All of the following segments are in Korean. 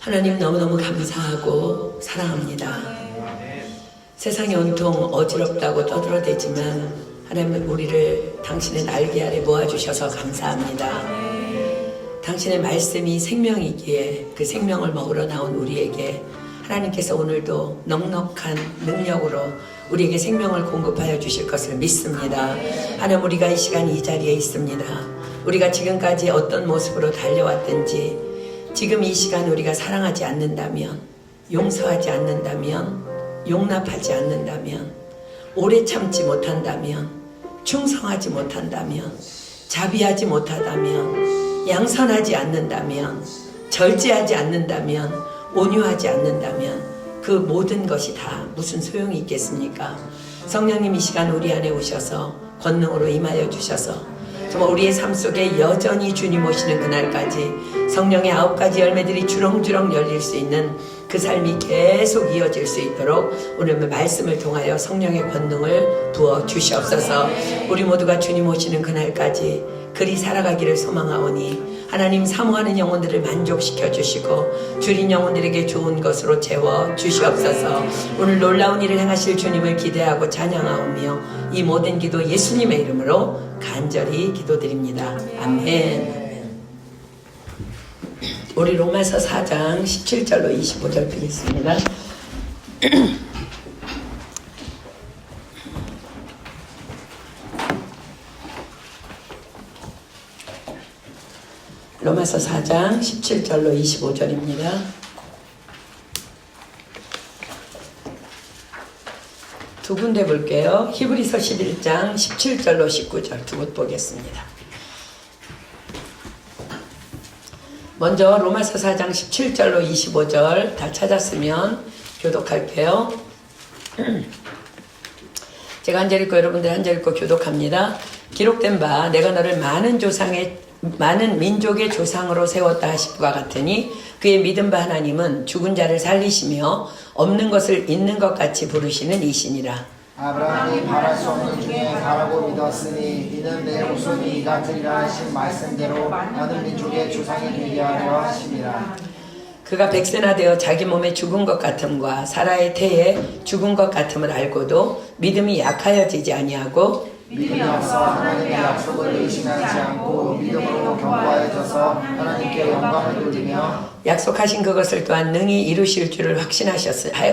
하나님 너무너무 감사하고 사랑합니다. 세상이 온통 어지럽다고 떠들어대지만 하나님 우리를 당신의 날개 아래 모아주셔서 감사합니다. 당신의 말씀이 생명이기에 그 생명을 먹으러 나온 우리에게 하나님께서 오늘도 넉넉한 능력으로 우리에게 생명을 공급하여 주실 것을 믿습니다. 하나님 우리가 이 시간 이 자리에 있습니다. 우리가 지금까지 어떤 모습으로 달려왔든지 지금 이 시간 우리가 사랑하지 않는다면, 용서하지 않는다면, 용납하지 않는다면, 오래 참지 못한다면, 충성하지 못한다면, 자비하지 못하다면, 양선하지 않는다면, 절제하지 않는다면, 온유하지 않는다면 그 모든 것이 다 무슨 소용이 있겠습니까? 성령님 이 시간 우리 안에 오셔서 권능으로 임하여 주셔서 정말 우리의 삶 속에 여전히 주님 오시는 그날까지 성령의 9가지 열매들이 주렁주렁 열릴 수 있는 그 삶이 계속 이어질 수 있도록 오늘 말씀을 통하여 성령의 권능을 부어 주시옵소서. 우리 모두가 주님 오시는 그날까지 그리 살아가기를 소망하오니 하나님 사모하는 영혼들을 만족시켜 주시고 줄인 영혼들에게 좋은 것으로 채워 주시옵소서. 오늘 놀라운 일을 행하실 주님을 기대하고 찬양하오며 이 모든 기도 예수님의 이름으로 간절히 기도드립니다. 아멘. 우리 로마서 4장 17절로 25절 드리겠습니다. 로마서 4장 17절로 25절입니다. 두 군데 볼게요. 히브리서 11장 17절로 19절 두 곳 보겠습니다. 먼저 로마서 4장 17절로 25절 다 찾았으면 교독할게요. 제가 한 절 읽고 여러분들 한 절 읽고 교독합니다. 기록된 바 내가 너를 많은 민족의 조상으로 세웠다 하시과 같으니 그의 믿은 바 하나님은 죽은 자를 살리시며 없는 것을 있는 것 같이 부르시는 이시니라. 아브라함이 바랄 수 없는 중에 바라고 믿었으니 이는 내 후손이 이같으리라 하신 말씀대로 많은 민족의 조상이 되게 하려 하심이라. 그가 백세나 되어 자기 몸에 죽은 것 같음과 사라의 태에 죽은 것 같음을 알고도 믿음이 약하여지지 아니하고 믿음이 없어 하나님의 약속을 의심하지 않고 믿음으로 견고하여져서 하나님께 영광을 돌리며 약속하신 그것을 또한 능히 이루실 줄을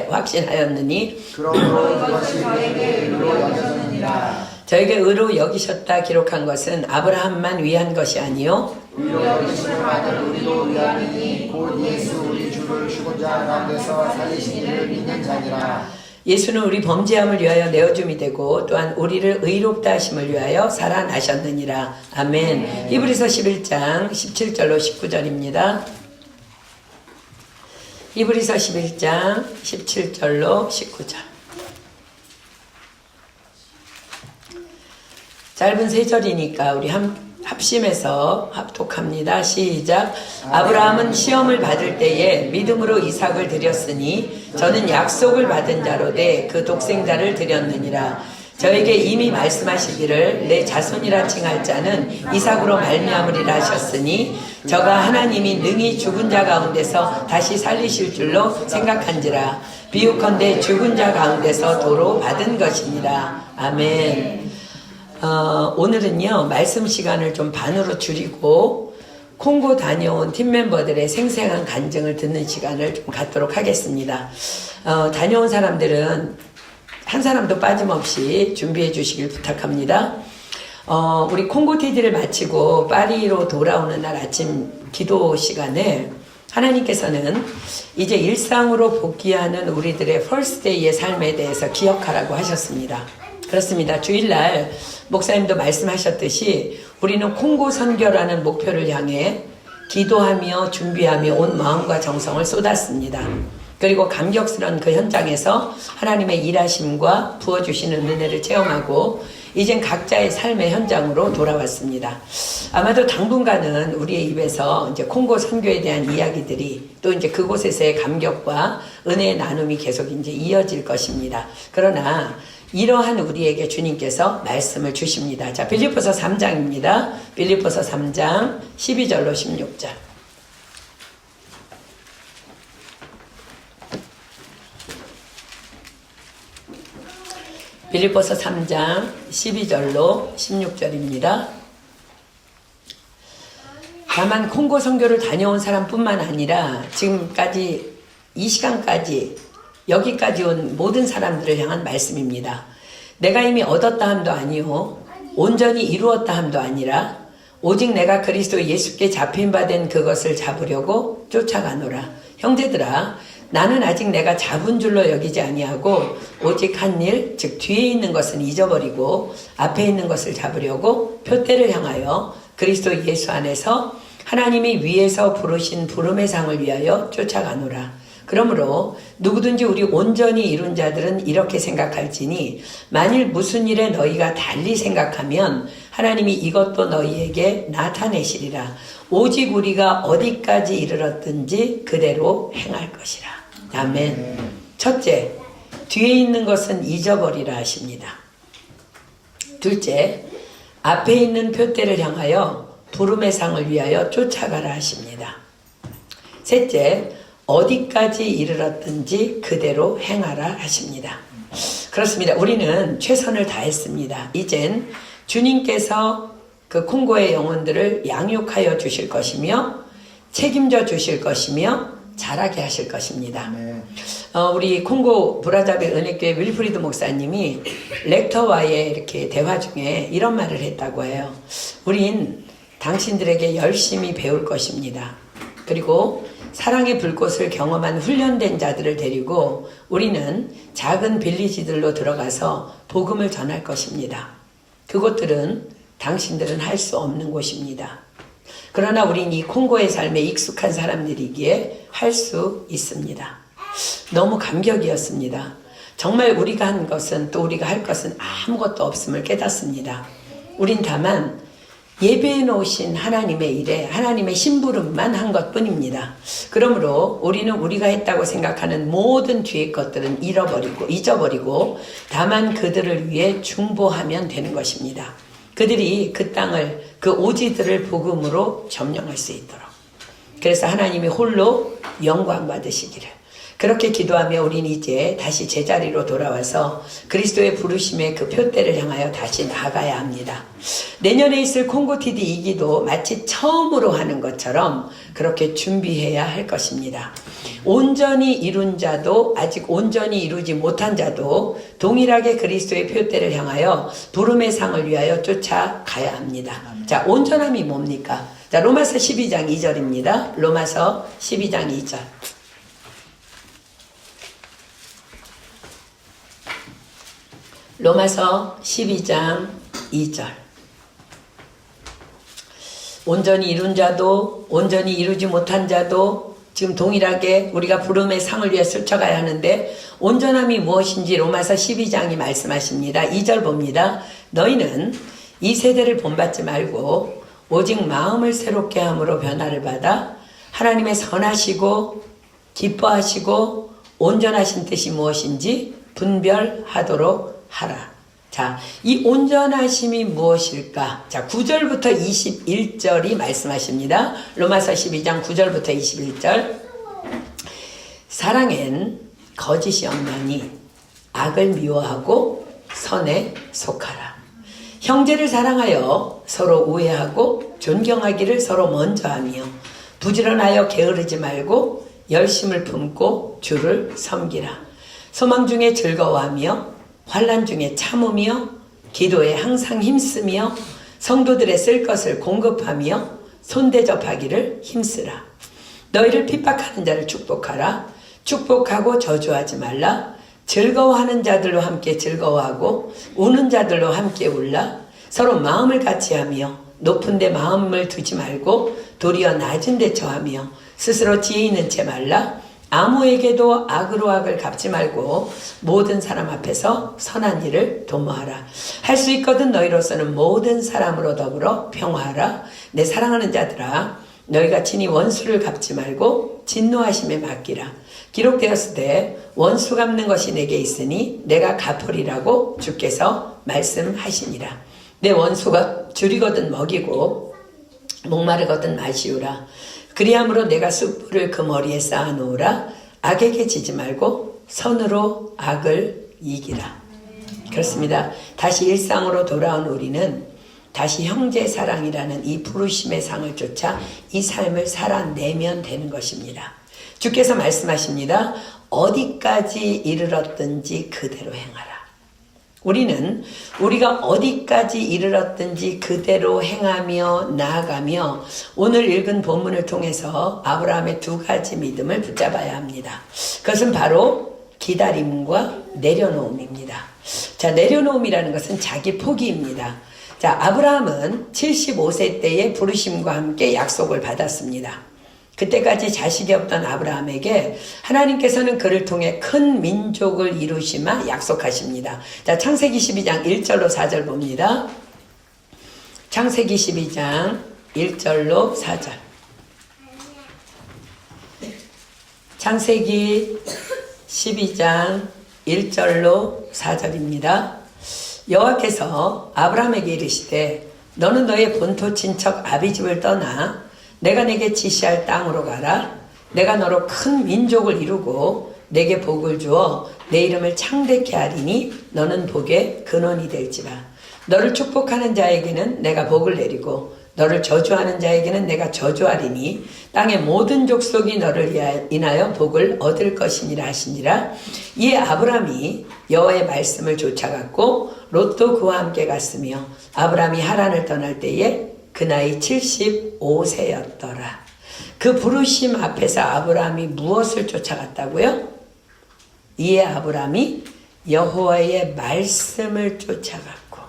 확신하였느니 그러므로 이것이 저에게 의로 여겨졌느니라. 저에게 의로 여기셨다 기록한 것은 아브라함만 위한 것이 아니요 의로 여기심을 받을 우리도 위함이니 곧 예수 우리 주를 죽은 자 가운데서 살리신 이를 믿는 자니라. 예수는 우리 범죄함을 위하여 내어줌이 되고 또한 우리를 의롭다 하심을 위하여 살아나셨느니라. 아멘. 히브리서 11장 17절로 19절입니다. 히브리서 11장 17절로 19절. 짧은 세 절이니까 우리 합심해서 합독합니다. 시작. 아브라함은 시험을 받을 때에 믿음으로 이삭을 드렸으니 저는 약속을 받은 자로되 그 독생자를 드렸느니라. 저에게 이미 말씀하시기를 내 자손이라 칭할 자는 이삭으로 말미암으리라 하셨으니 저가 하나님이 능히 죽은 자 가운데서 다시 살리실 줄로 생각한지라. 비유컨대 죽은 자 가운데서 도로 받은 것이니라. 아멘. 오늘은요 말씀 시간을 좀 반으로 줄이고 콩고 다녀온 팀 멤버들의 생생한 간증을 듣는 시간을 좀 갖도록 하겠습니다. 다녀온 사람들은 한 사람도 빠짐없이 준비해 주시길 부탁합니다. 우리 콩고 TD를 마치고 파리로 돌아오는 날 아침 기도 시간에 하나님께서는 이제 일상으로 복귀하는 우리들의 퍼스트데이의 삶에 대해서 기억하라고 하셨습니다. 그렇습니다. 주일날 목사님도 말씀하셨듯이 우리는 콩고 선교라는 목표를 향해 기도하며 준비하며 온 마음과 정성을 쏟았습니다. 그리고 감격스러운 그 현장에서 하나님의 일하심과 부어주시는 은혜를 체험하고 이젠 각자의 삶의 현장으로 돌아왔습니다. 아마도 당분간은 우리의 입에서 이제 콩고 선교에 대한 이야기들이 또 이제 그곳에서의 감격과 은혜의 나눔이 계속 이제 이어질 것입니다. 그러나 이러한 우리에게 주님께서 말씀을 주십니다. 자, 빌립보서 3장입니다. 빌립보서 3장 12절로 16절. 빌립보서 3장 12절로 16절입니다. 다만 콩고 선교를 다녀온 사람뿐만 아니라 지금까지 이 시간까지 여기까지 온 모든 사람들을 향한 말씀입니다. 내가 이미 얻었다 함도 아니요 온전히 이루었다 함도 아니라 오직 내가 그리스도 예수께 잡힌 바 된 그것을 잡으려고 쫓아가노라. 형제들아, 나는 아직 내가 잡은 줄로 여기지 아니하고 오직 한 일, 즉 뒤에 있는 것은 잊어버리고 앞에 있는 것을 잡으려고 표대를 향하여 그리스도 예수 안에서 하나님이 위에서 부르신 부름의 상을 위하여 쫓아가노라. 그러므로 누구든지 우리 온전히 이룬 자들은 이렇게 생각할지니 만일 무슨 일에 너희가 달리 생각하면 하나님이 이것도 너희에게 나타내시리라. 오직 우리가 어디까지 이르렀든지 그대로 행할 것이라. 아멘. 첫째, 뒤에 있는 것은 잊어버리라 하십니다. 둘째, 앞에 있는 표대를 향하여 부름의 상을 위하여 쫓아가라 하십니다. 셋째, 어디까지 이르렀든지 그대로 행하라 하십니다. 그렇습니다. 우리는 최선을 다했습니다. 이젠 주님께서 그 콩고의 영혼들을 양육하여 주실 것이며 책임져 주실 것이며 자라게 하실 것입니다. 우리 콩고 브라자빌 은혜교회 윌프리드 목사님이 렉터와의 이렇게 대화 중에 이런 말을 했다고 해요. 우린 당신들에게 열심히 배울 것입니다. 그리고 사랑의 불꽃을 경험한 훈련된 자들을 데리고 우리는 작은 빌리지들로 들어가서 복음을 전할 것입니다. 그곳들은 당신들은 할 수 없는 곳입니다. 그러나 우린 이 콩고의 삶에 익숙한 사람들이기에 할 수 있습니다. 너무 감격이었습니다. 정말 우리가 한 것은 또 우리가 할 것은 아무것도 없음을 깨닫습니다. 우린 다만 예배해 놓으신 하나님의 일에 하나님의 심부름만 한 것뿐입니다. 그러므로 우리는 우리가 했다고 생각하는 모든 뒤의 것들은 잊어버리고 다만 그들을 위해 중보하면 되는 것입니다. 그들이 그 땅을 그 오지들을 복음으로 점령할 수 있도록. 그래서 하나님이 홀로 영광 받으시기를. 그렇게 기도하며 우린 이제 다시 제자리로 돌아와서 그리스도의 부르심의 그 표대를 향하여 다시 나아가야 합니다. 내년에 있을 콩고 TD 2기도 마치 처음으로 하는 것처럼 그렇게 준비해야 할 것입니다. 온전히 이룬 자도 아직 온전히 이루지 못한 자도 동일하게 그리스도의 표대를 향하여 부름의 상을 위하여 쫓아가야 합니다. 자, 온전함이 뭡니까? 자, 로마서 12장 2절입니다. 로마서 12장 2절. 로마서 12장 2절. 온전히 이룬 자도 온전히 이루지 못한 자도 지금 동일하게 우리가 부름의 상을 위해 쫓아가야 하는데 온전함이 무엇인지 로마서 12장이 말씀하십니다. 2절 봅니다. 너희는 이 세대를 본받지 말고 오직 마음을 새롭게 함으로 변화를 받아 하나님의 선하시고 기뻐하시고 온전하신 뜻이 무엇인지 분별하도록 하라. 자, 이 온전하심이 무엇일까? 자, 9절부터 21절이 말씀하십니다. 로마서 12장 9절부터 21절. 사랑엔 거짓이 없나니 악을 미워하고 선에 속하라. 형제를 사랑하여 서로 우애하고 존경하기를 서로 먼저 하며 부지런하여 게으르지 말고 열심을 품고 주를 섬기라. 소망 중에 즐거워하며 환난 중에 참으며 기도에 항상 힘쓰며 성도들의 쓸 것을 공급하며 손대접하기를 힘쓰라. 너희를 핍박하는 자를 축복하라. 축복하고 저주하지 말라. 즐거워하는 자들로 함께 즐거워하고 우는 자들로 함께 울라. 서로 마음을 같이 하며 높은 데 마음을 두지 말고 도리어 낮은 데 처하며 스스로 지혜 있는 채 말라. 아무에게도 악으로 악을 갚지 말고 모든 사람 앞에서 선한 일을 도모하라. 할 수 있거든 너희로서는 모든 사람으로 더불어 평화하라. 내 사랑하는 자들아, 너희가 친히 원수를 갚지 말고 진노하심에 맡기라. 기록되었으되 원수 갚는 것이 내게 있으니 내가 갚으리라고 주께서 말씀하시니라. 내 원수가 줄이거든 먹이고 목마르거든 마시우라. 그리함으로 내가 숯불을 그 머리에 쌓아놓으라. 악에게 지지 말고 선으로 악을 이기라. 그렇습니다. 다시 일상으로 돌아온 우리는 다시 형제 사랑이라는 이 부르심의 상을 쫓아 이 삶을 살아내면 되는 것입니다. 주께서 말씀하십니다. 어디까지 이르렀든지 그대로 행하라. 우리는 우리가 어디까지 이르렀든지 그대로 행하며 나아가며 오늘 읽은 본문을 통해서 아브라함의 두 가지 믿음을 붙잡아야 합니다. 그것은 바로 기다림과 내려놓음입니다. 자, 내려놓음이라는 것은 자기 포기입니다. 자, 아브라함은 75세 때에 부르심과 함께 약속을 받았습니다. 그때까지 자식이 없던 아브라함에게 하나님께서는 그를 통해 큰 민족을 이루시마 약속하십니다. 자, 창세기 12장 1절로 4절 봅니다. 창세기 12장 1절로 4절. 창세기 12장 1절로 4절입니다. 여호와께서 아브라함에게 이르시되 너는 너의 본토 친척 아비집을 떠나 내가 내게 지시할 땅으로 가라. 내가 너로 큰 민족을 이루고 내게 복을 주어 내 이름을 창대케 하리니 너는 복의 근원이 될지라. 너를 축복하는 자에게는 내가 복을 내리고 너를 저주하는 자에게는 내가 저주하리니 땅의 모든 족속이 너를 인하여 복을 얻을 것이니라 하시니라. 이에 아브라함이 여호와의 말씀을 쫓아갔고 롯도 그와 함께 갔으며 아브라함이 하란을 떠날 때에 그 나이 75세였더라. 그 부르심 앞에서 아브라함이 무엇을 쫓아갔다고요? 이에 아브라함이 여호와의 말씀을 쫓아갔고,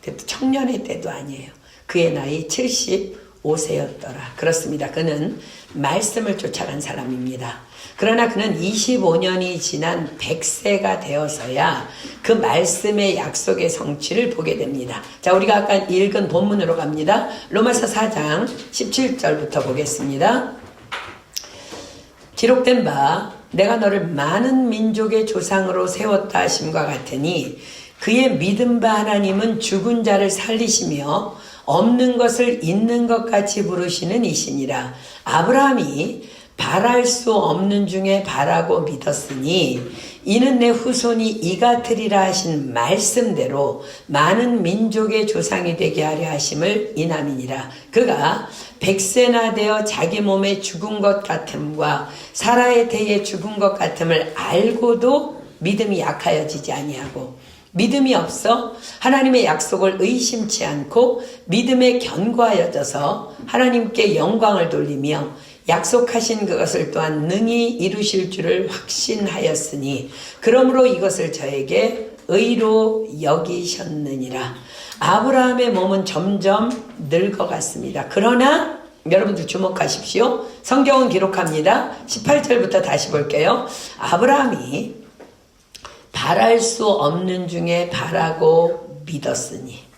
그때 청년의 때도 아니에요. 그의 나이 75세였더라. 그렇습니다. 그는 말씀을 쫓아간 사람입니다. 그러나 그는 25년이 지난 100세가 되어서야 그 말씀의 약속의 성취를 보게 됩니다. 자, 우리가 아까 읽은 본문으로 갑니다. 로마서 4장 17절부터 보겠습니다. 기록된 바 내가 너를 많은 민족의 조상으로 세웠다 하심과 같으니 그의 믿은 바 하나님은 죽은 자를 살리시며 없는 것을 있는 것 같이 부르시는 이시니라. 아브라함이 바랄 수 없는 중에 바라고 믿었으니 이는 내 후손이 이같으리라 하신 말씀대로 많은 민족의 조상이 되게 하려 하심을 인함이니라. 그가 100세나 되어 자기 몸에 죽은 것 같음과 사라의 태에 죽은 것 같음을 알고도 믿음이 약하여지지 아니하고 믿음이 없어 하나님의 약속을 의심치 않고 믿음에 견고하여져서 하나님께 영광을 돌리며 약속하신 그것을 또한 능히 이루실 줄을 확신하였으니 그러므로 이것을 저에게 의로 여기셨느니라. 아브라함의 몸은 점점 늙어갔습니다. 그러나 여러분들 주목하십시오. 성경은 기록합니다. 18절부터 다시 볼게요. 아브라함이 바랄 수 없는 중에 바라고 믿었으니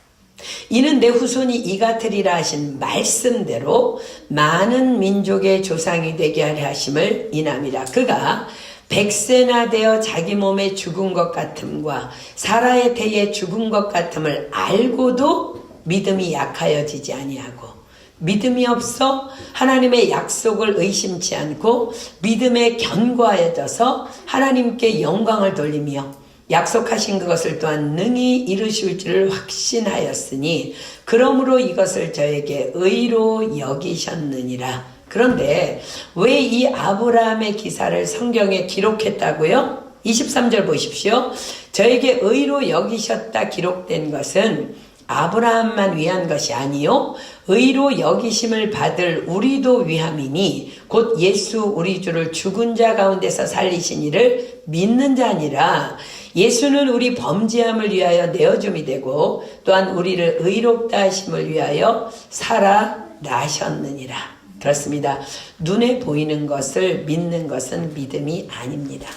이는 내 후손이 이같으리라 하신 말씀대로 많은 민족의 조상이 되게 하려 하심을 인함이라. 그가 100세나 되어 자기 몸에 죽은 것 같음과 사라의 태에 죽은 것 같음을 알고도 믿음이 약하여지지 아니하고 믿음이 없어 하나님의 약속을 의심치 않고 믿음에 견고하여져서 하나님께 영광을 돌리며 약속하신 그것을 또한 능히 이루실 줄을 확신하였으니 그러므로 이것을 저에게 의로 여기셨느니라. 그런데 왜 이 아브라함의 기사를 성경에 기록했다고요? 23절 보십시오. 저에게 의로 여기셨다 기록된 것은 아브라함만 위한 것이 아니요 의로 여기심을 받을 우리도 위함이니 곧 예수 우리 주를 죽은 자 가운데서 살리신 이를 믿는 자니라. 예수는 우리 범죄함을 위하여 내어줌이 되고 또한 우리를 의롭다 하심을 위하여 살아나셨느니라. 그렇습니다. 눈에 보이는 것을 믿는 것은 믿음이 아닙니다.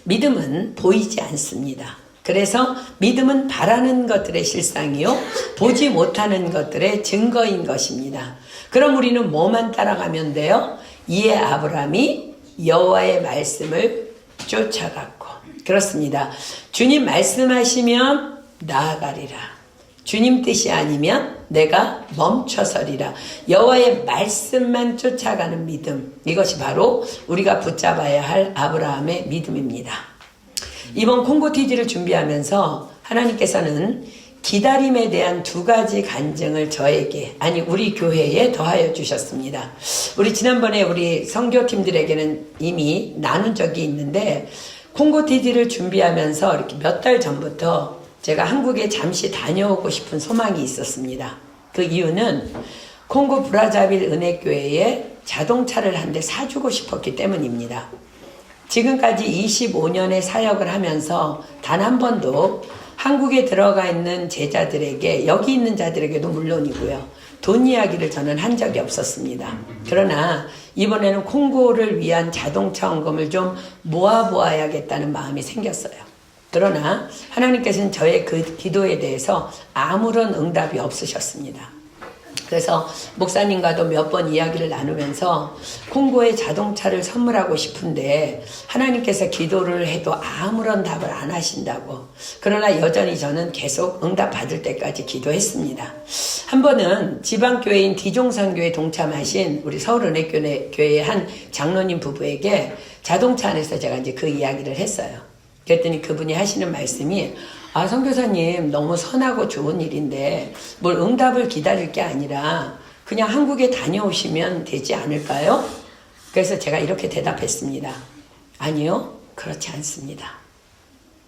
믿음은 보이지 않습니다. 그래서 믿음은 바라는 것들의 실상이요 보지 못하는 것들의 증거인 것입니다. 그럼 우리는 뭐만 따라가면 돼요? 이에 아브라함이 여호와의 말씀을 쫓아갔고 그렇습니다. 주님 말씀하시면 나아가리라. 주님 뜻이 아니면 내가 멈춰서리라. 여호와의 말씀만 쫓아가는 믿음, 이것이 바로 우리가 붙잡아야 할 아브라함의 믿음입니다. 이번 콩고 TD를 준비하면서 하나님께서는 기다림에 대한 두 가지 간증을 저에게, 아니 우리 교회에 더하여 주셨습니다. 우리 지난번에 우리 선교팀들에게는 이미 나눈 적이 있는데, 콩고 TD를 준비하면서 이렇게 몇 달 전부터 제가 한국에 잠시 다녀오고 싶은 소망이 있었습니다. 그 이유는 콩고 브라자빌 은혜교회에 자동차를 한 대 사주고 싶었기 때문입니다. 지금까지 25년의 사역을 하면서 단 한 번도 한국에 들어가 있는 제자들에게, 여기 있는 자들에게도 물론이고요, 돈 이야기를 저는 한 적이 없었습니다. 그러나 이번에는 콩고를 위한 자동차 헌금을 좀 모아보아야겠다는 마음이 생겼어요. 그러나 하나님께서는 저의 그 기도에 대해서 아무런 응답이 없으셨습니다. 그래서 목사님과도 몇 번 이야기를 나누면서 콩고에 자동차를 선물하고 싶은데 하나님께서 기도를 해도 아무런 답을 안 하신다고. 그러나 여전히 저는 계속 응답 받을 때까지 기도했습니다. 한 번은 지방교회인 디종선교에 동참하신 우리 서울은혜교회의 한 장로님 부부에게 자동차 안에서 제가 이제 그 이야기를 했어요. 그랬더니 그분이 하시는 말씀이, 아, 선교사님 너무 선하고 좋은 일인데 뭘 응답을 기다릴 게 아니라 그냥 한국에 다녀오시면 되지 않을까요? 그래서 제가 이렇게 대답했습니다. 아니요, 그렇지 않습니다.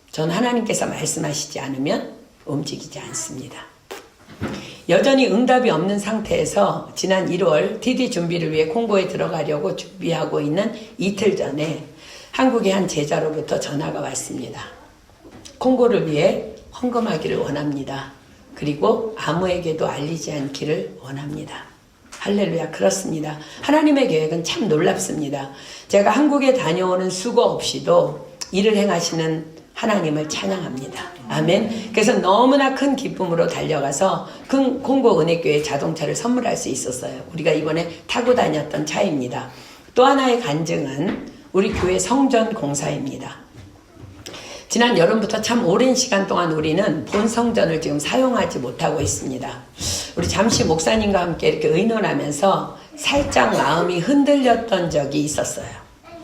전 하나님께서 말씀하시지 않으면 움직이지 않습니다. 여전히 응답이 없는 상태에서 지난 1월 TD 준비를 위해 콩고에 들어가려고 준비하고 있는 이틀 전에 한국의 한 제자로부터 전화가 왔습니다. 콩고를 위해 헌금하기를 원합니다. 그리고 아무에게도 알리지 않기를 원합니다. 할렐루야, 그렇습니다. 하나님의 계획은 참 놀랍습니다. 제가 한국에 다녀오는 수고 없이도 일을 행하시는 하나님을 찬양합니다. 아멘. 그래서 너무나 큰 기쁨으로 달려가서 큰 콩고 은혜교회 자동차를 선물할 수 있었어요. 우리가 이번에 타고 다녔던 차입니다. 또 하나의 간증은 우리 교회 성전 공사입니다. 지난 여름부터 참 오랜 시간 동안 우리는 본 성전을 지금 사용하지 못하고 있습니다. 우리 잠시 목사님과 함께 이렇게 의논하면서 살짝 마음이 흔들렸던 적이 있었어요.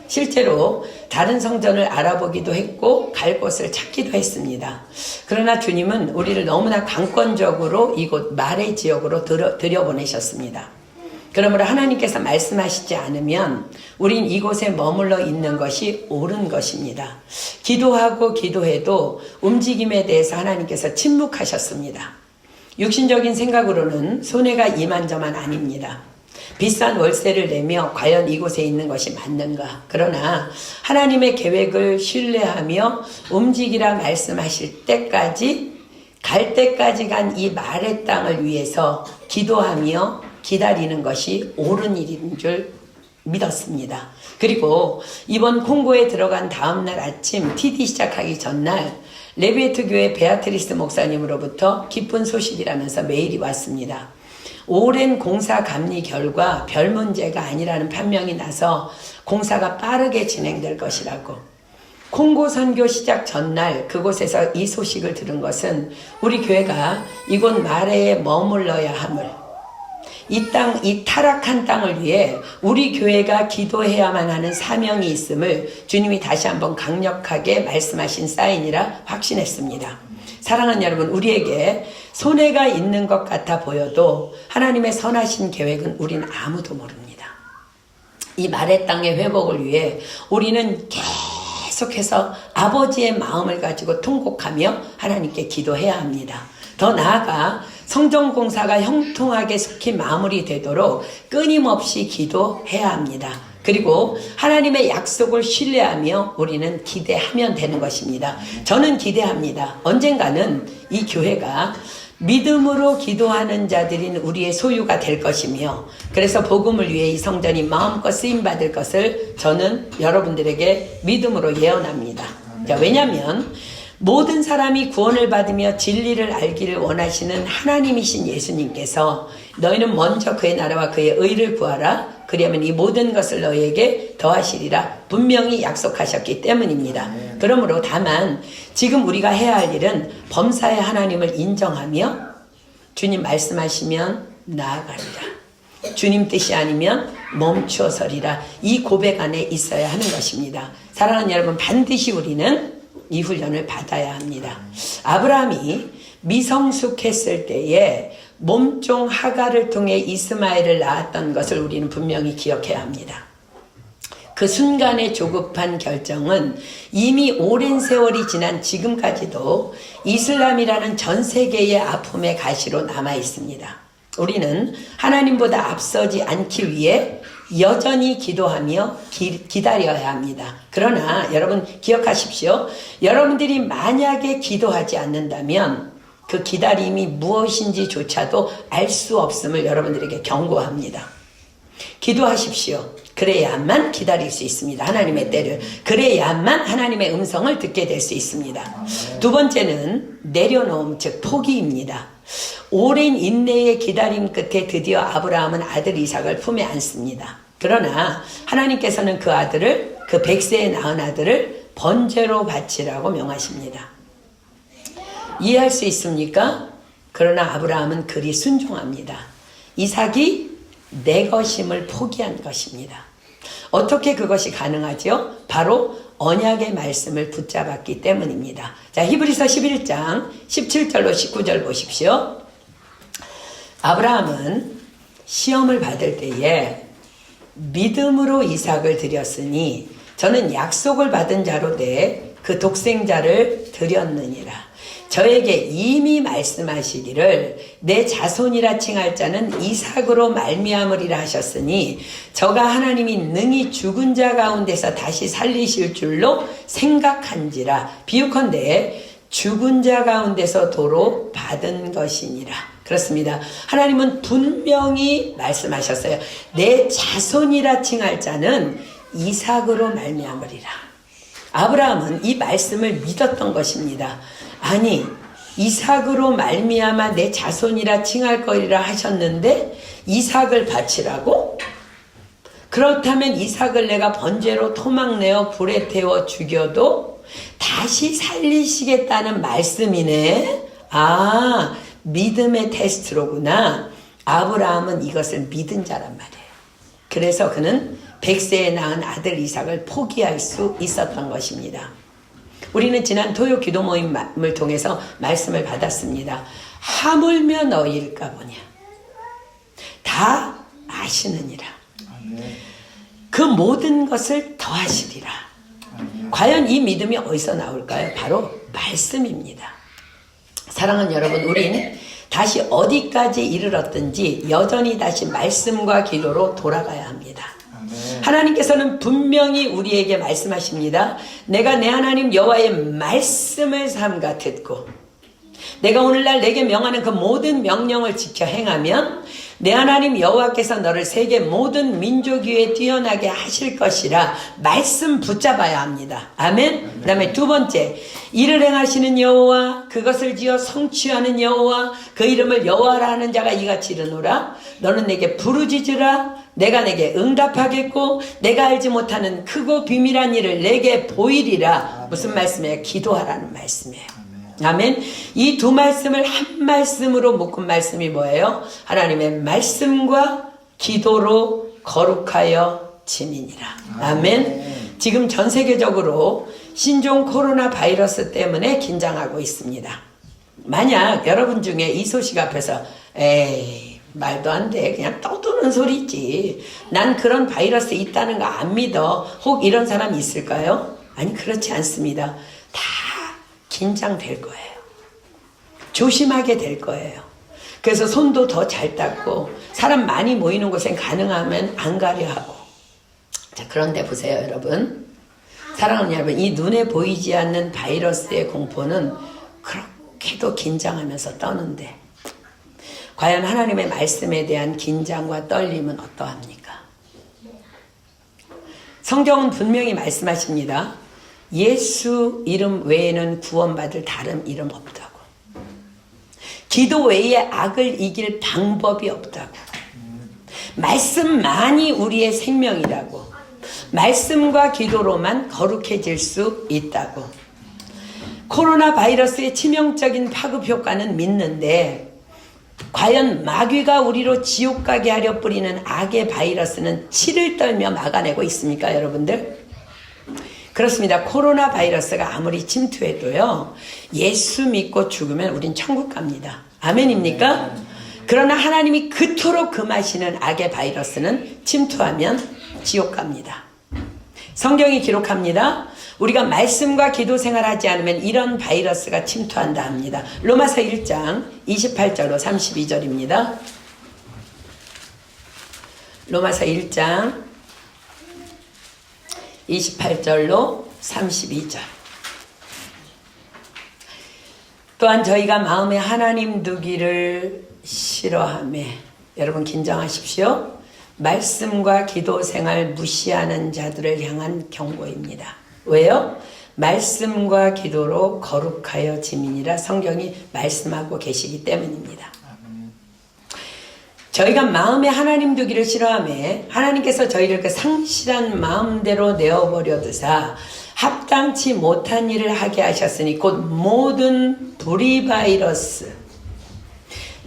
실제로 다른 성전을 알아보기도 했고 갈 곳을 찾기도 했습니다. 그러나 주님은 우리를 너무나 강권적으로 이곳 마레 지역으로 들여보내셨습니다. 그러므로 하나님께서 말씀하시지 않으면 우린 이곳에 머물러 있는 것이 옳은 것입니다. 기도하고 기도해도 움직임에 대해서 하나님께서 침묵하셨습니다. 육신적인 생각으로는 손해가 이만저만 아닙니다. 비싼 월세를 내며 과연 이곳에 있는 것이 맞는가? 그러나 하나님의 계획을 신뢰하며 움직이라 말씀하실 때까지, 갈 때까지 간 이 마레 땅을 위해서 기도하며 기다리는 것이 옳은 일인 줄 믿었습니다. 그리고 이번 콩고에 들어간 다음날 아침 TD 시작하기 전날 레비에트 교회 베아트리스 목사님으로부터 기쁜 소식이라면서 메일이 왔습니다. 오랜 공사 감리 결과 별 문제가 아니라는 판명이 나서 공사가 빠르게 진행될 것이라고. 콩고 선교 시작 전날 그곳에서 이 소식을 들은 것은 우리 교회가 이곳 마레에 머물러야 함을, 이 타락한 땅을 위해 우리 교회가 기도해야만 하는 사명이 있음을 주님이 다시 한번 강력하게 말씀하신 사인이라 확신했습니다. 사랑하는 여러분, 우리에게 손해가 있는 것 같아 보여도 하나님의 선하신 계획은 우린 아무도 모릅니다. 이 마레 땅의 회복을 위해 우리는 계속해서 아버지의 마음을 가지고 통곡하며 하나님께 기도해야 합니다. 더 나아가 성전공사가 형통하게 속히 마무리되도록 끊임없이 기도해야 합니다. 그리고 하나님의 약속을 신뢰하며 우리는 기대하면 되는 것입니다. 저는 기대합니다. 언젠가는 이 교회가 믿음으로 기도하는 자들인 우리의 소유가 될 것이며, 그래서 복음을 위해 이 성전이 마음껏 쓰임받을 것을 저는 여러분들에게 믿음으로 예언합니다. 자, 왜냐하면 모든 사람이 구원을 받으며 진리를 알기를 원하시는 하나님이신 예수님께서 너희는 먼저 그의 나라와 그의 의를 구하라, 그리하면 이 모든 것을 너희에게 더하시리라 분명히 약속하셨기 때문입니다. 그러므로 다만 지금 우리가 해야 할 일은 범사의 하나님을 인정하며 주님 말씀하시면 나아가리라, 주님 뜻이 아니면 멈추어 서리라, 이 고백 안에 있어야 하는 것입니다. 사랑하는 여러분, 반드시 우리는 이 훈련을 받아야 합니다. 아브라함이 미성숙했을 때에 몸종 하갈을 통해 이스마엘을 낳았던 것을 우리는 분명히 기억해야 합니다. 그 순간의 조급한 결정은 이미 오랜 세월이 지난 지금까지도 이슬람이라는 전 세계의 아픔의 가시로 남아 있습니다. 우리는 하나님보다 앞서지 않기 위해 여전히 기도하며 기다려야 합니다. 그러나 여러분 기억하십시오. 여러분들이 만약에 기도하지 않는다면 그 기다림이 무엇인지조차도 알 수 없음을 여러분들에게 경고합니다. 기도하십시오. 그래야만 기다릴 수 있습니다. 하나님의 때를. 그래야만 하나님의 음성을 듣게 될 수 있습니다. 두 번째는 내려놓음, 즉 포기입니다. 오랜 인내의 기다림 끝에 드디어 아브라함은 아들 이삭을 품에 안습니다. 그러나 하나님께서는 그 아들을, 그 100세에 낳은 아들을 번제로 바치라고 명하십니다. 이해할 수 있습니까? 그러나 아브라함은 그리 순종합니다. 이삭이 내 것임을 포기한 것입니다. 어떻게 그것이 가능하죠? 바로 언약의 말씀을 붙잡았기 때문입니다. 자, 히브리서 11장 17절로 19절 보십시오. 아브라함은 시험을 받을 때에 믿음으로 이삭을 드렸으니 저는 약속을 받은 자로 돼 그 독생자를 드렸느니라. 저에게 이미 말씀하시기를 내 자손이라 칭할 자는 이삭으로 말미암으리라 하셨으니 저가 하나님이 능히 죽은 자 가운데서 다시 살리실 줄로 생각한지라. 비유컨대 죽은 자 가운데서 도로 받은 것이니라. 그렇습니다. 하나님은 분명히 말씀하셨어요. 내 자손이라 칭할 자는 이삭으로 말미암으리라. 아브라함은 이 말씀을 믿었던 것입니다. 아니, 이삭으로 말미암아 내 자손이라 칭할 거리라 하셨는데 이삭을 바치라고? 그렇다면 이삭을 내가 번제로 토막내어 불에 태워 죽여도 다시 살리시겠다는 말씀이네. 아, 믿음의 테스트로구나. 아브라함은 이것을 믿은 자란 말이에요. 그래서 그는 100세에 낳은 아들 이삭을 포기할 수 있었던 것입니다. 우리는 지난 토요 기도 모임을 통해서 말씀을 받았습니다. 하물며 너희일까 보냐. 다 아시느니라. 그 모든 것을 더하시리라. 과연 이 믿음이 어디서 나올까요? 바로 말씀입니다. 사랑하는 여러분, 우린 다시 어디까지 이르렀든지 여전히 다시 말씀과 기도로 돌아가야 합니다. 하나님께서는 분명히 우리에게 말씀하십니다. 내가 내 하나님 여호와의 말씀을 삼가 듣고 내가 오늘날 내게 명하는 그 모든 명령을 지켜 행하면 내 하나님 여호와께서 너를 세계 모든 민족 위에 뛰어나게 하실 것이라. 말씀 붙잡아야 합니다. 아멘. 그 다음에 두 번째, 이를 행하시는 여호와, 그것을 지어 성취하는 여호와, 그 이름을 여호와라 하는 자가 이같이 이르노라. 너는 내게 부르짖으라. 내가 내게 응답하겠고 내가 알지 못하는 크고 비밀한 일을 내게 보이리라. 무슨 말씀이에요? 기도하라는 말씀이에요. 아멘. 이 두 말씀을 한 말씀으로 묶은 말씀이 뭐예요? 하나님의 말씀과 기도로 거룩하여 지니니라. 아멘. 지금 전 세계적으로 신종 코로나 바이러스 때문에 긴장하고 있습니다. 만약 여러분 중에 이 소식 앞에서 에이 말도 안 돼, 그냥 떠드는 소리지, 난 그런 바이러스 있다는 거 안 믿어, 혹 이런 사람 있을까요? 아니, 그렇지 않습니다. 다 긴장될 거예요. 조심하게 될 거예요. 그래서 손도 더 잘 닦고 사람 많이 모이는 곳엔 가능하면 안 가려 하고. 자, 그런데 보세요, 여러분. 사랑하는 여러분, 이 눈에 보이지 않는 바이러스의 공포는 그렇게도 긴장하면서 떠는데 과연 하나님의 말씀에 대한 긴장과 떨림은 어떠합니까? 성경은 분명히 말씀하십니다. 예수 이름 외에는 구원받을 다른 이름 없다고. 기도 외에 악을 이길 방법이 없다고. 말씀만이 우리의 생명이라고. 말씀과 기도로만 거룩해질 수 있다고. 코로나 바이러스의 치명적인 파급 효과는 믿는데 과연 마귀가 우리로 지옥 가게 하려 뿌리는 악의 바이러스는 치를 떨며 막아내고 있습니까, 여러분들? 그렇습니다. 코로나 바이러스가 아무리 침투해도요, 예수 믿고 죽으면 우린 천국 갑니다. 아멘입니까? 그러나 하나님이 그토록 금하시는 악의 바이러스는 침투하면 지옥 갑니다. 성경이 기록합니다. 우리가 말씀과 기도 생활하지 않으면 이런 바이러스가 침투한다 합니다. 로마서 1장 28절로 32절입니다. 로마서 1장 28절로 32절. 또한 저희가 마음에 하나님 두기를 싫어하며, 여러분 긴장하십시오. 말씀과 기도 생활 무시하는 자들을 향한 경고입니다. 왜요? 말씀과 기도로 거룩하여 지민이라 성경이 말씀하고 계시기 때문입니다. 저희가 마음에 하나님 두기를 싫어하며 하나님께서 저희를 그 상실한 마음대로 내어버려 두사 합당치 못한 일을 하게 하셨으니 곧 모든 불의 바이러스,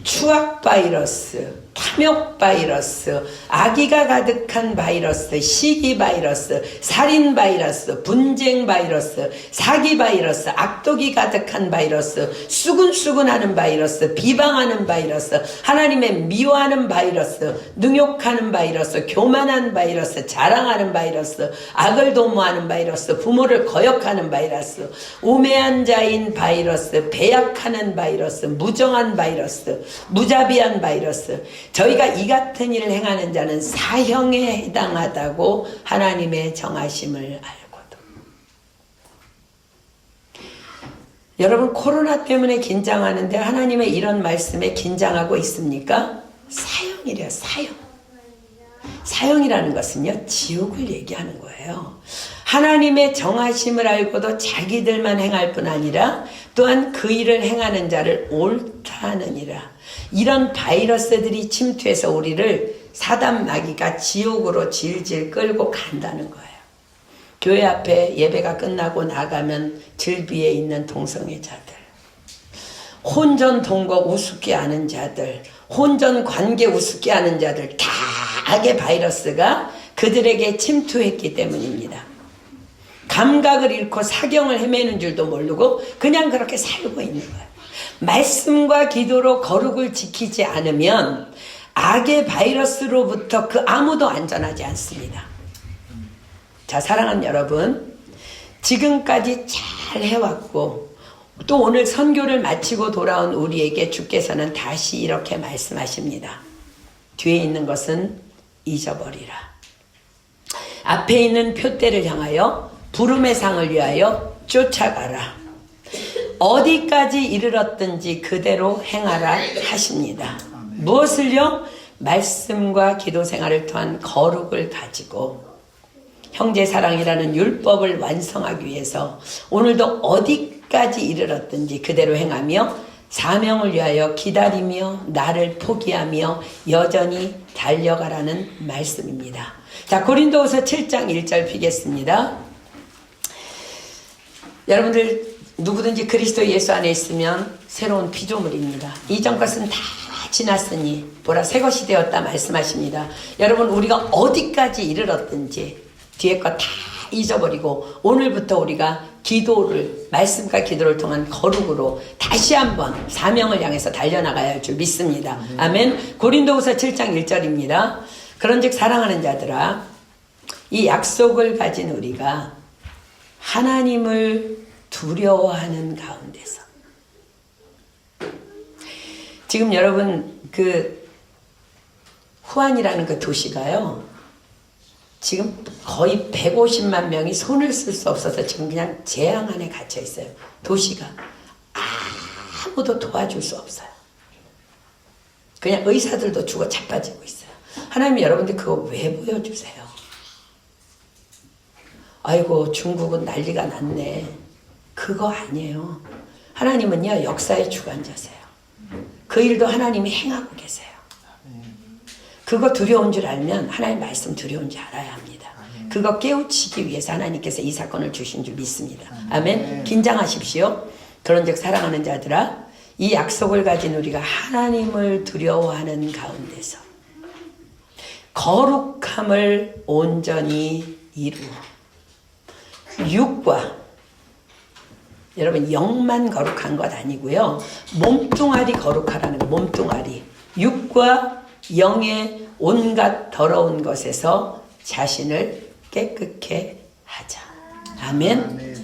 추악 바이러스, 탐욕 바이러스, 악의가 가득한 바이러스, 시기 바이러스, 살인 바이러스, 분쟁 바이러스, 사기 바이러스, 악독이 가득한 바이러스, 수근수근하는 바이러스, 비방하는 바이러스, 하나님의 미워하는 바이러스, 능욕하는 바이러스, 교만한 바이러스, 자랑하는 바이러스, 악을 도모하는 바이러스, 부모를 거역하는 바이러스, 우매한 자인 바이러스, 배약하는 바이러스, 무정한 바이러스, 무자비한 바이러스. 저희가 이 같은 일을 행하는 자는 사형에 해당하다고 하나님의 정하심을 알고도. 여러분 코로나 때문에 긴장하는데 하나님의 이런 말씀에 긴장하고 있습니까? 사형이래요. 사형. 사형이라는 것은요, 지옥을 얘기하는 거예요. 하나님의 정하심을 알고도 자기들만 행할 뿐 아니라 또한 그 일을 행하는 자를 옳다 하느니라. 이런 바이러스들이 침투해서 우리를 사단 마귀가 지옥으로 질질 끌고 간다는 거예요. 교회 앞에 예배가 끝나고 나가면 즐비에 있는 동성애자들, 혼전 동거 우습게 하는 자들, 혼전 관계 우습게 하는 자들, 다 악의 바이러스가 그들에게 침투했기 때문입니다. 감각을 잃고 사경을 헤매는 줄도 모르고 그냥 그렇게 살고 있는 거예요. 말씀과 기도로 거룩을 지키지 않으면 악의 바이러스로부터 그 아무도 안전하지 않습니다. 자, 사랑하는 여러분, 지금까지 잘 해왔고 또 오늘 선교를 마치고 돌아온 우리에게 주께서는 다시 이렇게 말씀하십니다. 뒤에 있는 것은 잊어버리라. 앞에 있는 표대를 향하여 부름의 상을 위하여 쫓아가라. 어디까지 이르렀든지 그대로 행하라 하십니다. 무엇을요? 말씀과 기도 생활을 통한 거룩을 가지고 형제 사랑이라는 율법을 완성하기 위해서 오늘도 어디까지 이르렀든지 그대로 행하며 사명을 위하여 기다리며 나를 포기하며 여전히 달려가라는 말씀입니다. 자, 고린도후서 7장 1절 피겠습니다. 여러분들 누구든지 그리스도 예수 안에 있으면 새로운 피조물입니다. 이전 것은 다 지났으니 보라 새 것이 되었다 말씀하십니다. 여러분 우리가 어디까지 이르렀든지 뒤에 거 다 잊어버리고 오늘부터 우리가 기도를, 말씀과 기도를 통한 거룩으로 다시 한번 사명을 향해서 달려나가야 할 줄 믿습니다. 아멘. 고린도후서 7장 1절입니다. 그런즉 사랑하는 자들아, 이 약속을 가진 우리가 하나님을 두려워하는 가운데서, 지금 여러분 그 후안이라는 그 도시가요, 지금 거의 150만 명이 손을 쓸 수 없어서 지금 그냥 재앙 안에 갇혀 있어요. 도시가 아무도 도와줄 수 없어요. 그냥 의사들도 죽어 자빠지고 있어요. 하나님 여러분들 그거 왜 보여주세요? 아이고 중국은 난리가 났네. 그거 아니에요. 하나님은요 역사의 주관자세요. 그 일도 하나님이 행하고 계세요. 그거 두려운 줄 알면 하나님 말씀 두려운 줄 알아야 합니다. 그거 깨우치기 위해서 하나님께서 이 사건을 주신 줄 믿습니다. 아멘. 긴장하십시오. 그런즉 사랑하는 자들아, 이 약속을 가진 우리가 하나님을 두려워하는 가운데서 거룩함을 온전히 이루어 육과, 여러분 영만 거룩한 것 아니고요. 몸뚱아리 거룩하라는 거. 몸뚱아리. 육과 영의 온갖 더러운 것에서 자신을 깨끗게 하자. 아멘.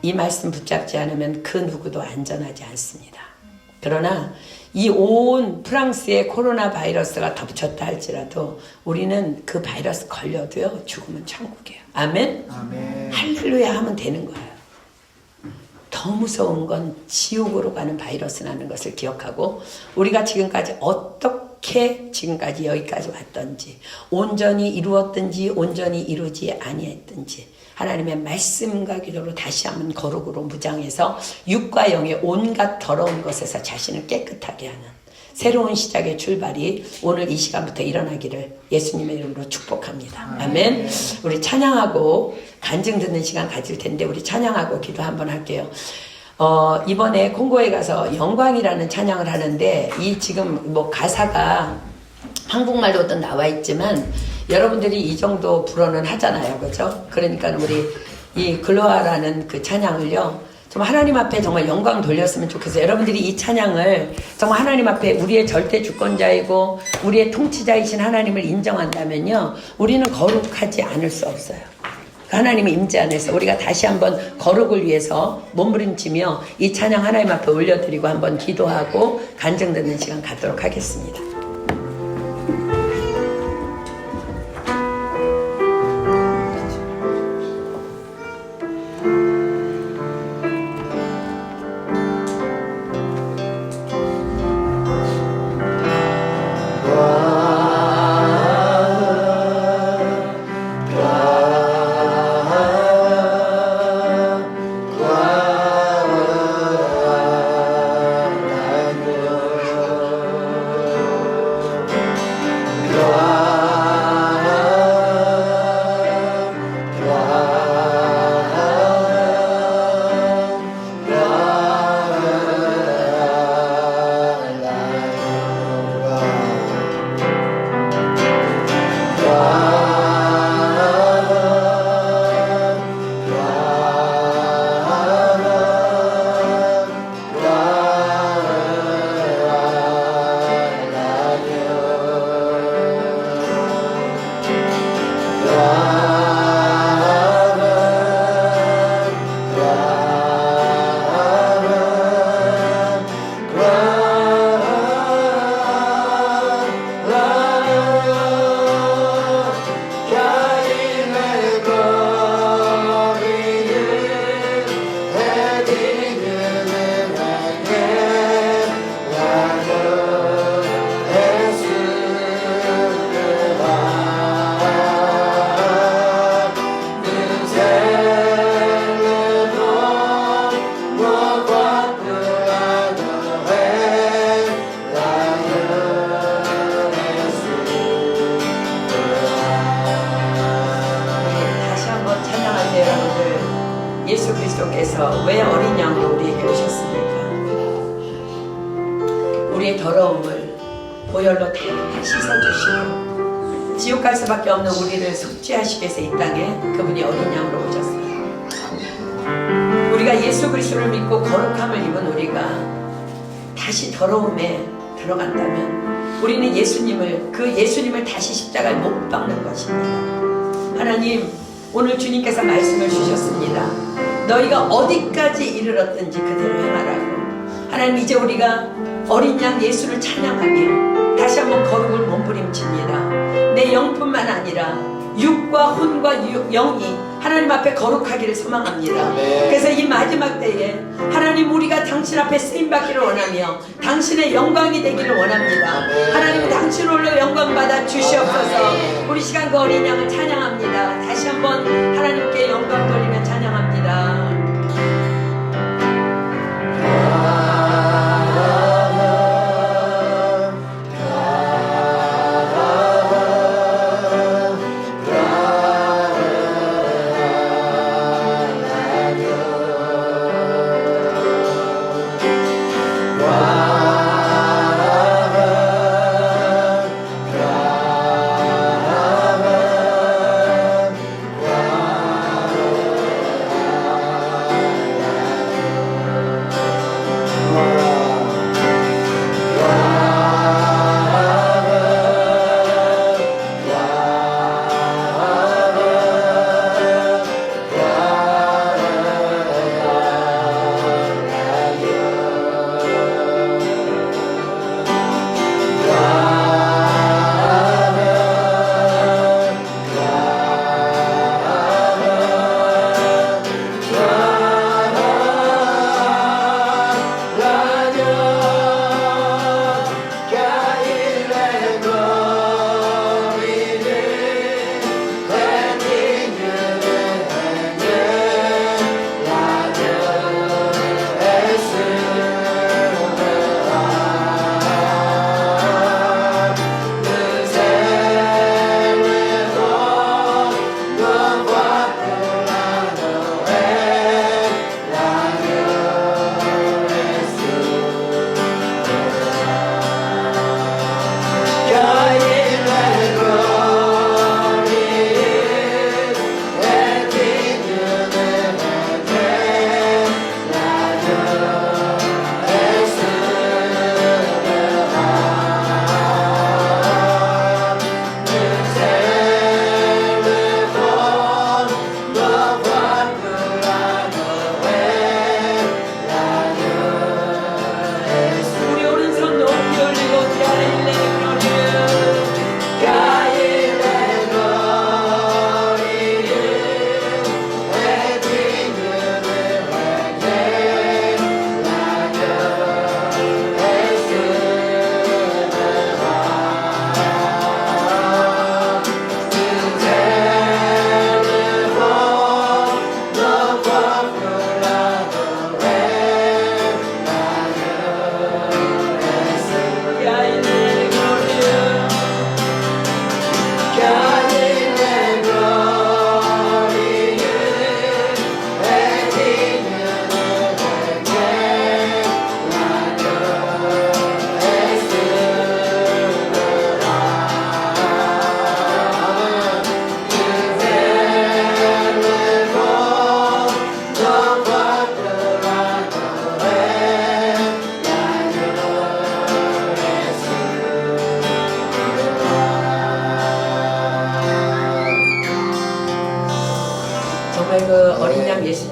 이 말씀 붙잡지 않으면 그 누구도 안전하지 않습니다. 그러나 이 온 프랑스에 코로나 바이러스가 덮쳤다 할지라도 우리는 그 바이러스 걸려도요, 죽으면 천국이에요. 아멘? 아멘. 할렐루야 하면 되는 거예요. 더 무서운 건 지옥으로 가는 바이러스라는 것을 기억하고, 우리가 지금까지 어떻게 지금까지 여기까지 왔던지, 온전히 이루었든지 온전히 이루지 아니했든지 하나님의 말씀과 기도로 다시 한번 거룩으로 무장해서 육과 영의 온갖 더러운 것에서 자신을 깨끗하게 하는 새로운 시작의 출발이 오늘 이 시간부터 일어나기를 예수님의 이름으로 축복합니다. 아멘. 우리 찬양하고 간증 듣는 시간 가질 텐데 우리 찬양하고 기도 한번 할게요. 이번에 콩고에 가서 영광이라는 찬양을 하는데, 이 지금 뭐 가사가 한국말로도 나와 있지만 여러분들이 이 정도 불어는 하잖아요. 그죠? 그러니까 우리 이 글로아라는 그 찬양을요, 정말 하나님 앞에 정말 영광 돌렸으면 좋겠어요. 여러분들이 이 찬양을 정말 하나님 앞에 우리의 절대 주권자이고 우리의 통치자이신 하나님을 인정한다면요, 우리는 거룩하지 않을 수 없어요. 하나님의 임재 안에서 우리가 다시 한번 거룩을 위해서 몸부림치며 이 찬양 하나님 앞에 올려드리고 한번 기도하고 간증 듣는 시간 갖도록 하겠습니다. 예수 그리스도께서 왜 어린 양으로 우리에게 오셨습니까? 우리의 더러움을 보혈로 다 씻어주시고 지옥 갈 수밖에 없는 우리를 속죄하시기 위해서 이 땅에 그분이 어린 양으로 오셨어요. 우리가 예수 그리스도를 믿고 거룩함을 입은 우리가 다시 더러움에 들어간다면 우리는 예수님을 다시 십자가에 못 박는 것입니다. 하나님, 오늘 주님께서 말씀을 주셨습니다. 너희가 어디까지 이르렀든지 그대로 행하라고. 하나님, 이제 우리가 어린 양 예수를 찬양하며 다시 한번 거룩을 몸부림칩니다. 내 영뿐만 아니라 육과 혼과 영이 하나님 앞에 거룩하기를 소망합니다. 그래서 이 마지막 때에 하나님, 우리가 당신 앞에 쓰임받기를 원하며 당신의 영광이 되기를 원합니다. 하나님, 당신 홀로 영광 받아 주시옵소서. 우리 시간 그 어린 양을 찬양합니다. 다시 한번 하나님께 영광 돌리며 찬양합니다.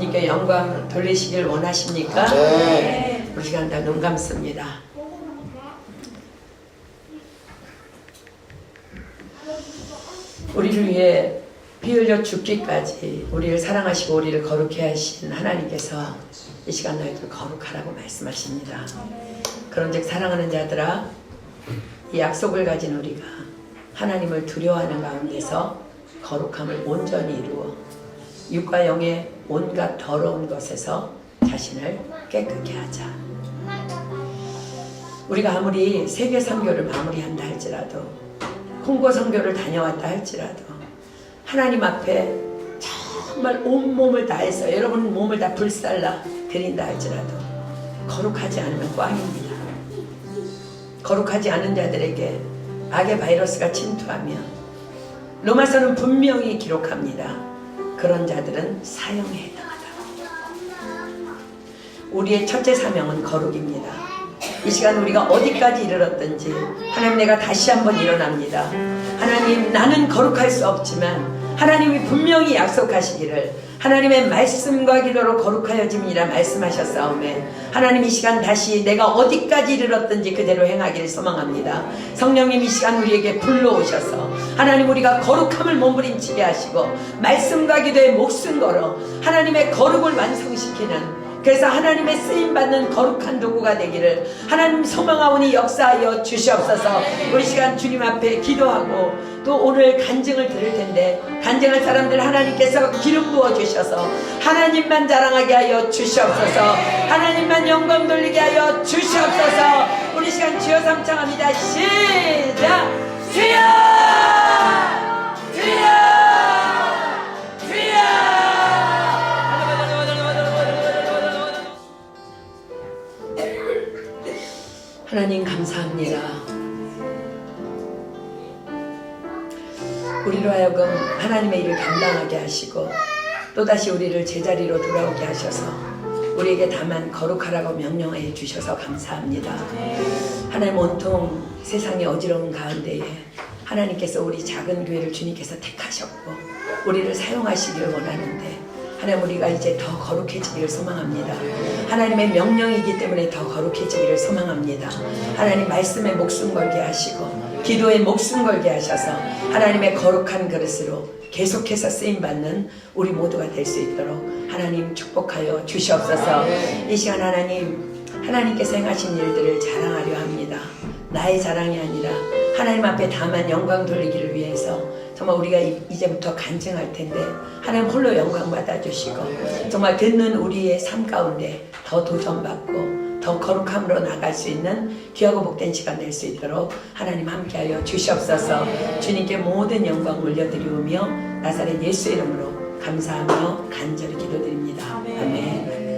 주님께 영광 돌리시길 원하십니까? 네. 우리 시간 다 눈 감습니다. 우리를 위해 피 흘려 죽기까지 우리를 사랑하시고 우리를 거룩해 하신 하나님께서 이 시간 너희들 거룩하라고 말씀하십니다. 그런즉 사랑하는 자들아, 이 약속을 가진 우리가 하나님을 두려워하는 가운데서 거룩함을 온전히 이루어 육과 영의 온갖 더러운 것에서 자신을 깨끗게 하자. 우리가 아무리 세계 선교를 마무리한다 할지라도, 홍보 선교를 다녀왔다 할지라도, 하나님 앞에 정말 온몸을 다해서 여러분 몸을 다 불살라 드린다 할지라도 거룩하지 않으면 꽝입니다. 거룩하지 않은 자들에게 악의 바이러스가 침투하면 로마서는 분명히 기록합니다. 그런 자들은 사형에 해당하다. 우리의 첫째 사명은 거룩입니다. 이 시간 우리가 어디까지 이르렀든지 하나님, 내가 다시 한번 일어납니다. 하나님, 나는 거룩할 수 없지만 하나님이 분명히 약속하시기를 하나님의 말씀과 기도로 거룩하여짐이라 말씀하셨사오매 하나님, 이 시간 다시 내가 어디까지 이르렀든지 그대로 행하기를 소망합니다. 성령님, 이 시간 우리에게 불러오셔서 하나님, 우리가 거룩함을 몸부림치게 하시고 말씀과 기도에 목숨 걸어 하나님의 거룩을 완성시키는, 그래서 하나님의 쓰임받는 거룩한 도구가 되기를 하나님 소망하오니 역사하여 주시옵소서. 우리 시간 주님 앞에 기도하고 또 오늘 간증을 들을 텐데, 간증할 사람들 하나님께서 기름 부어 주셔서 하나님만 자랑하게 하여 주시옵소서. 하나님만 영광 돌리게 하여 주시옵소서. 우리 시간 주여 삼창합니다. 시작. 주여, 주여, 하나님 감사합니다. 우리로 하여금 하나님의 일을 감당하게 하시고 또다시 우리를 제자리로 돌아오게 하셔서 우리에게 다만 거룩하라고 명령해 주셔서 감사합니다. 하나님, 온통 세상의 어지러운 가운데에 하나님께서 우리 작은 교회를 주님께서 택하셨고 우리를 사용하시기를 원하는데, 하나님, 우리가 이제 더 거룩해지기를 소망합니다. 하나님의 명령이기 때문에 더 거룩해지기를 소망합니다. 하나님, 말씀에 목숨 걸게 하시고 기도에 목숨 걸게 하셔서 하나님의 거룩한 그릇으로 계속해서 쓰임받는 우리 모두가 될 수 있도록 하나님 축복하여 주시옵소서. 이 시간 하나님, 하나님께서 행하신 일들을 자랑하려 합니다. 나의 자랑이 아니라 하나님 앞에 다만 영광 돌리기를 위해서 정말 우리가 이제부터 간증할 텐데 하나님 홀로 영광 받아주시고 정말 듣는 우리의 삶 가운데 더 도전받고 더 거룩함으로 나갈 수 있는 귀하고 복된 시간 될 수 있도록 하나님 함께하여 주시옵소서. 주님께 모든 영광 올려드리오며 나사렛 예수 이름으로 감사하며 간절히 기도드립니다. 아멘.